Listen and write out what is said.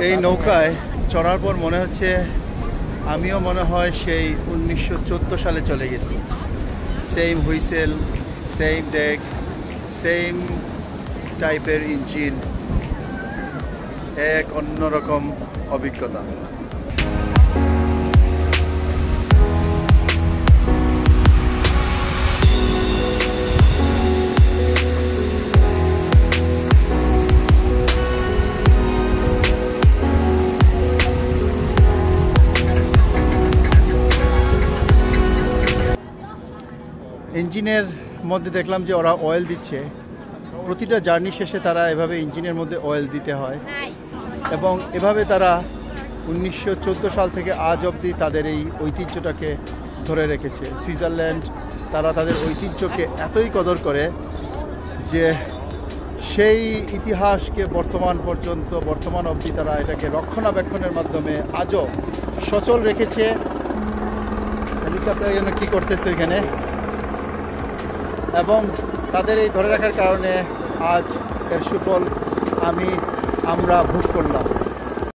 এই নৌকায় চড়ার পর মনে হচ্ছে আমিও মনে হয় সেই 1914 সালে চলে গেছি। Same whistle, same deck, same টাইপের ইঞ্জিন, এক অন্যরকম অভিজ্ঞতা। ইঞ্জিনের মধ্যে দেখলাম যে ওরা অয়েল দিচ্ছে। প্রতিটা জার্নি শেষে তারা এভাবে ইঞ্জিনের মধ্যে অয়েল দিতে হয় এবং এভাবে তারা 1914 সাল থেকে আজ অবধি তাদের এই ঐতিহ্যটাকে ধরে রেখেছে। সুইজারল্যান্ড তারা তাদের ঐতিহ্যকে এতই কদর করে যে সেই ইতিহাসকে বর্তমান অবধি তারা এটাকে রক্ষণাবেক্ষণের মাধ্যমে আজও সচল রেখেছে। হেলিকপ্টার যেন কী করতেছে এখানে, এবং তাদের এই ধরে রাখার কারণে আজ এর সুফল আমরা ভোগ করলাম।